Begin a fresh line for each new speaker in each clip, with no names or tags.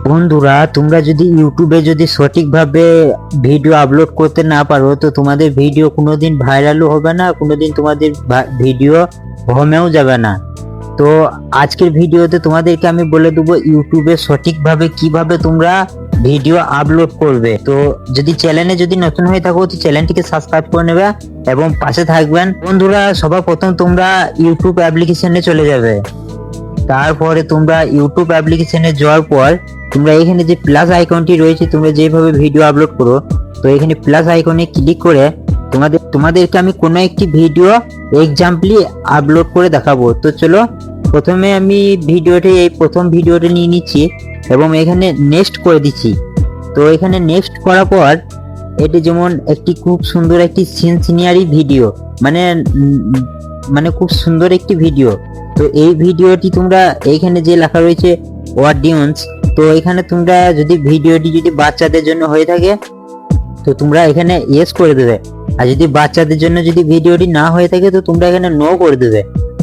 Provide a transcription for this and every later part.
বন্ধুরা, তোমরা যদি ইউটিউবে যদি সঠিকভাবে ভিডিও আপলোড করতে না পারো তো তোমাদের ভিডিও কোনোদিন ভাইরালও হবে না, কোনোদিন তোমাদের ভিডিও হোমেও যাবে না। তো আজকের ভিডিওতে তোমাদেরকে আমি বলে দেবো ইউটিউবে সঠিকভাবে কিভাবে তোমরা ভিডিও আপলোড করবে। তো যদি চ্যানেলে যদি নতুন হয়ে থাকো তো চ্যানেলটিকে সাবস্ক্রাইব করে নেবে এবং পাশে থাকবেন। বন্ধুরা, সবার প্রথম তোমরা ইউটিউব অ্যাপ্লিকেশনে চলে যাবে। তারপরে তোমরা ইউটিউব অ্যাপ্লিকেশনে যাওয়ার পর তোমরা এখানে যে প্লাস আইকনটি রয়েছে, তোমরা যেভাবে ভিডিও আপলোড করো তো এখানে প্লাস আইকনে ক্লিক করে তোমাদেরকে আমি কোনো একটি ভিডিও এক্সাম্পলি আপলোড করে দেখাবো। তো চলো, প্রথমে আমি এই প্রথম ভিডিওটা নিয়ে নিচ্ছি এবং এখানে নেক্সট করে দিচ্ছি। তো এখানে নেক্সট করার পর এটি যেমন একটি খুব সুন্দর একটি সিনারি ভিডিও, মানে মানে খুব সুন্দর একটি ভিডিও। তো এই ভিডিওটি তোমরা এইখানে যে লেখা রয়েছে অডিয়েন্স, তো এখানে তোমরা যদি ভিডিওটি যদি বাচ্চাদের জন্য হয়ে থাকে তো তোমরা এখানে ইয়েস করে দেবে, আর যদি বাচ্চাদের জন্য যদি ভিডিওটি না হয়ে থাকে তো তোমরা এখানে নো করে দেবে।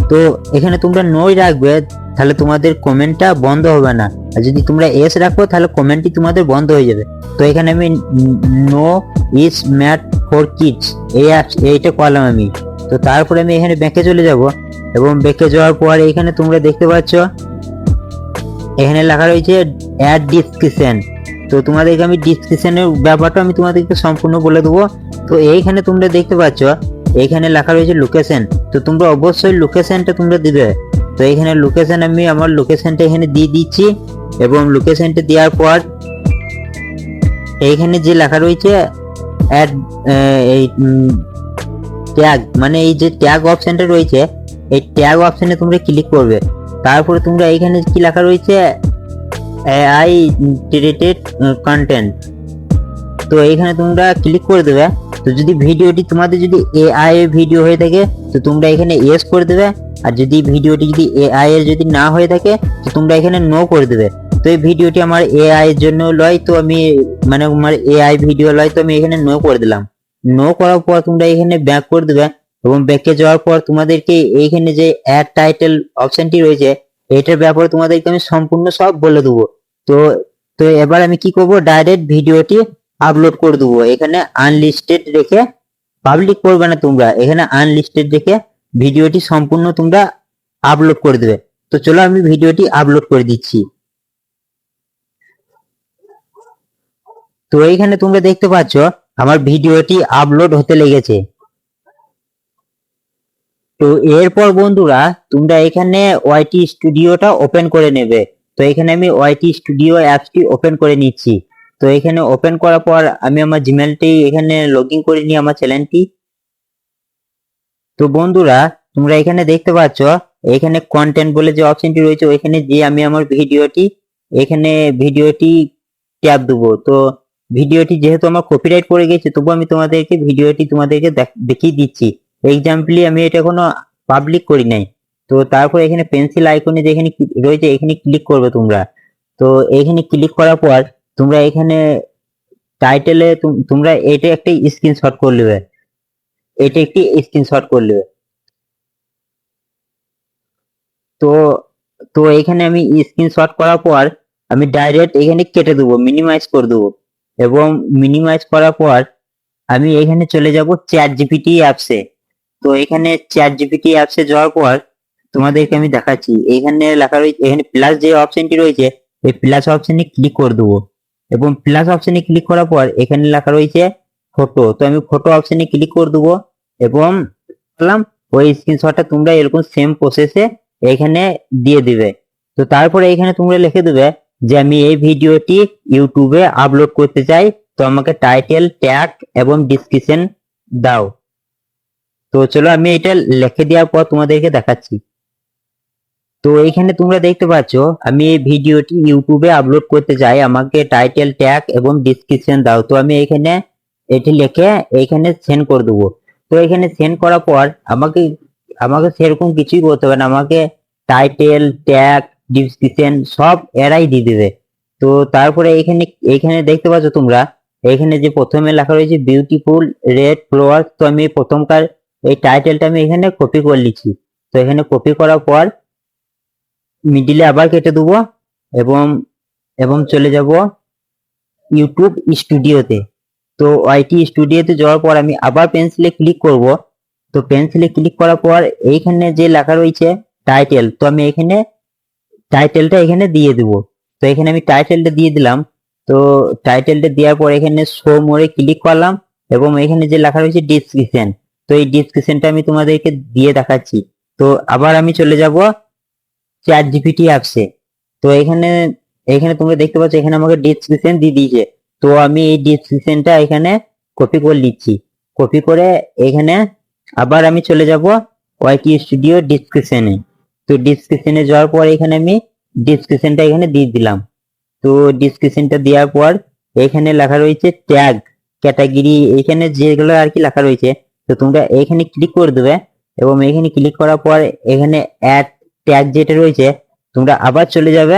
তো এখানে তোমরা নোই রাখবে, তাহলে তোমাদের কমেন্টটা বন্ধ হবে না, আর যদি তোমরা এস রাখো তাহলে কমেন্টটি তোমাদের বন্ধ হয়ে যাবে। তো এখানে আমি no is mat for kids এইটা করলাম আমি। তো তারপরে আমি এখানে ব্যাকে চলে যাব এবং ব্যাকে যাওয়ার পর এখানে তোমরা দেখতে পাচ্ছ এখানে লেখা রয়েছে অ্যাড ডিসক্রিপশন। তো তোমাদেরকে আমি ডিসক্রিপশনের ব্যাপারটা আমি তোমাদেরকে সম্পূর্ণ বলে দেবো। তো এইখানে তোমরা দেখতে পাচ্ছ এইখানে লেখা রয়েছে লোকেশন, তো তোমরা অবশ্যই লোকেশনটা তোমরা দিবে। তো এখানে লোকেশন আমি আমার লোকেশনটা এখানে দিয়ে দিচ্ছি এবং লোকেশনটা দেওয়ার পর এইখানে যে লেখা রয়েছে অ্যাড এই ট্যাগ, মানে এই যে ট্যাগ অপশনটা রয়েছে এই ট্যাগ অপশনে তোমরা ক্লিক করবে। তারপরে তোমরা এখানে কি লেখা রয়েছে এআই জেনারেটেড কন্টেন্ট, তো এখানে তোমরা ক্লিক করে দেবে। তো যদি ভিডিওটি তোমাদের যদি এআই এর ভিডিও হয়ে থাকে তো তোমরা এখানে ইয়েস করে দেবে, আর যদি ভিডিওটি যদি এআই এর যদি না হয়ে থাকে তো তোমরা এখানে নো করে দেবে। তো এই ভিডিওটি আমার এআই এর জন্য লয়, তো আমি মানে আমার এআই ভিডিও লয়, তো আমি এখানে নো করে দিলাম। নো করার পর তোমরা এখানে ব্যাক করে দেবে এবং ব্যাকে যাওয়ার পর তোমাদেরকে এইখানে যে অ্যাড টাইটেল অপশনটি রয়েছে এটার ব্যাপারে তোমাদেরকে আমি সম্পূর্ণ সব বলে দেবো। তো তো এবার আমি কি করব, ডাইরেক্ট ভিডিওটি আপলোড করে দেবো। এখানে আনলিস্টেড রেখে, পাবলিক করবে না তোমরা, এখানে আনলিস্টেড রেখে ভিডিওটি সম্পূর্ণ তোমরা আপলোড করে দেবে। তো চলো আমি ভিডিওটি আপলোড করে দিচ্ছি। তো এইখানে তোমরা দেখতে পাচ্ছ আমার ভিডিওটি আপলোড হতে লেগেছে। তো এরপর বন্ধুরা তোমরা এখানে ওয়াইটি স্টুডিওটা ওপেন করে নেবে। তো এখানে আমি ওয়াইটি স্টুডিও অ্যাপসটি ওপেন করে নিচ্ছি। তো এখানে ওপেন করার পর আমি আমার জিমেলটি এখানে লগ ইন করে নিই আমার চ্যানেলটি। তো বন্ধুরা তোমরা এখানে দেখতে পাচ্ছ এখানে কন্টেন্ট বলে যে অপশনটি রয়েছে ওইখানে যে আমি আমার ভিডিওটি ট্যাব দেবো। তো ভিডিওটি যেহেতু আমার কপিরাইট পড়ে গেছে তবু আমি তোমাদেরকে দেখিয়ে দিচ্ছি। এক্সাম্পলি আমি এটা কোনো পাবলিক করি নাই। তো তারপর এখানে পেন্সিল আইকনে যেখানে রয়েছে এখানে ক্লিক করবে তোমরা। তো এখানে ক্লিক করার পর তোমরা এখানে টাইটেলে তোমরা এটা একটা স্ক্রিনশট করে নেবে, তো তো এখানে আমি স্ক্রিনশট করার পর আমি ডাইরেক্ট এখানে কেটে দেবো, মিনিমাইজ করে দেবো এবং মিনিমাইজ করার পর আমি এখানে চলে যাব চ্যাট জিপিটি অ্যাপসে। তো এখানে চ্যাট জিপিটি অ্যাপসে যাওয়ার পর তোমাদেরকে আমি দেখাচ্ছি এখানে লেখা রয়েছে এখানে প্লাস যে অপশনটি রয়েছে এই প্লাস অপশনে ক্লিক করে দেবো এবং প্লাস অপশনে ক্লিক করার পর এখানে লেখা রয়েছে ফটো, তো আমি ফটো অপশনে ক্লিক করে দেবো এবং ওই স্ক্রিনশটটা তোমরা এরকম সেম প্রসেসে এখানে দিয়ে দিবে। তো তারপরে এখানে তোমরা লিখে দেবে যে আমি এই ভিডিওটি ইউটিউবে আপলোড করতে চাই, তো আমাকে টাইটেল, ট্যাগ এবং ডিসক্রিপশন দাও। তো চলো আমি এটা লিখে দেওয়ার পর তোমাদেরকে দেখাচ্ছি। তো এইখানে তোমরা দেখতে পাচ্ছ আমি এই ভিডিওটি ইউটিউবে আপলোড করতে চাই, আমাকে টাইটেল, ট্যাগ এবং ডিসক্রিপশন দাও। তো আমি এখানে এটি লিখে এইখানে সেন্ড করে দেবো। তো এখানে সেন্ড করার পর আমাকে আমাকে সেরকম কিছুই করতে হবে না, আমাকে টাইটেল, ট্যাগ, ডিসক্রিপশন সব এরাই দিয়ে দেবে। তো তারপরে এখানে দেখতে পাচ্ছ তোমরা এখানে যে প্রথমে লেখা রয়েছে বিউটিফুল রেড ফ্লাওয়ার, তো আমি প্রথমকার এই টাইটেলটা আমি এখানে কপি করে নিচ্ছি। তো এখানে কপি করার পর মিডিলে আবার কেটে দেবো এবং এবং চলে যাব ইউটিউব স্টুডিওতে। তো ওয়াইটি স্টুডিওতে যাওয়ার পর আমি আবার পেন্সিলে ক্লিক করব। তো পেন্সিলে ক্লিক করার পর এইখানে যে লেখা রয়েছে টাইটেল, তো আমি এখানে টাইটেলটা এখানে দিয়ে দেব। তো এখানে আমি টাইটেলটা দিয়ে দিলাম। তো টাইটেলটা দেওয়ার পর এখানে শো মোরে ক্লিক করলাম এবং এখানে যে লেখা রয়েছে ডিসক্রিপশন, তো এই ডিসক্রিপশনটা আমি তোমাদেরকে দিয়ে দেখাচ্ছি। তো আবার আমি চলে যাব চ্যাট জিপিটি অ্যাপসে। তো এখানে এখানে তোমরা দেখতে পাচ্ছ এখানে আমাকে ডিসক্রিপশন দিয়ে দিয়েছে। তো আমি এই ডিসক্রিপশনটা এখানে কপি করে নিচ্ছি। কপি করে এখানে আবার আমি চলে যাব ওয়াইটি স্টুডিও ডিসক্রিপশনে। তো ডিসক্রিপশনে যাওয়ার পর এখানে আমি ডিসক্রিপশনটা এখানে দিয়ে দিলাম। তো ডিসক্রিপশনটা দেওয়ার পর এখানে লেখা রয়েছে ট্যাগ ক্যাটাগরি, এখানে যেগুলো আর কি লেখা রয়েছে, তো তোমরা এখানে ক্লিক করে দেবে এবং এখানে ক্লিক করার পর এখানে অ্যাড ট্যাগ যেটা রয়েছে তোমরা আবার চলে যাবে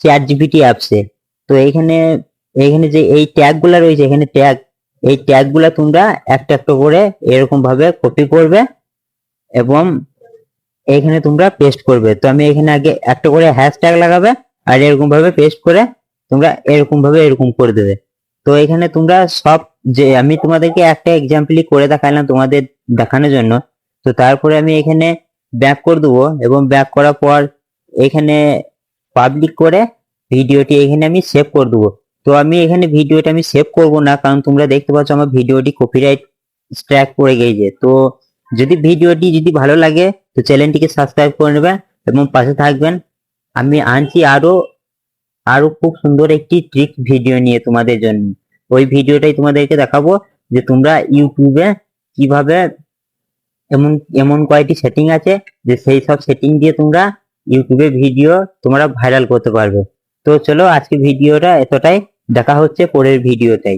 চ্যাট জিপিটি অ্যাপসে। তো এখানে এখানে যে এই ট্যাগ গুলা রয়েছে, এখানে ট্যাগ, এই ট্যাগ গুলা তোমরা একটা একটা করে এরকম ভাবে কপি করবে এবং এখানে তোমরা পেস্ট করবে। তো আমি এখানে আগে একটা করে হ্যাশট্যাগ লাগাবে আর এরকম ভাবে পেস্ট করে তোমরা এরকম ভাবে এরকম করে দেবে। তো এখানে তোমরা সব, যে আমি তোমাদেরকে একটা এক্সাম্পলই করে দেখালাম তোমাদের দেখানোর জন্য। তো তারপরে আমি এখানে ব্যাক করে দেবো এবং ব্যাক করার পর এখানে পাবলিক করে ভিডিওটি এখানে আমি সেভ করে দেবো। তো আমি এখানে ভিডিওটা আমি সেভ করব না, কারণ তোমরা দেখতে পাচ্ছ আমার ভিডিওটি কপিরাইট স্ট্রাইক পড়ে গেছে। তো যদি ভিডিওটি যদি ভালো লাগে তো চ্যানেলটিকে সাবস্ক্রাইব করে নেবেন এবং পাশে থাকবেন। আমি আনছি আরো আরো খুব সুন্দর একটি ট্রিক ভিডিও নিয়ে তোমাদের জন্য। ওই ভিডিওটাই তোমাদেরকে দেখাবো যে তোমরা ইউটিউবে কিভাবে এমন এমন কয়েকটি সেটিং আছে যে সেই সব সেটিং দিয়ে তোমরা ইউটিউবে ভিডিও তোমরা ভাইরাল করতে পারবে। তো চলো আজকে ভিডিওটা এতটাই, দেখা হচ্ছে পরের ভিডিওটাই।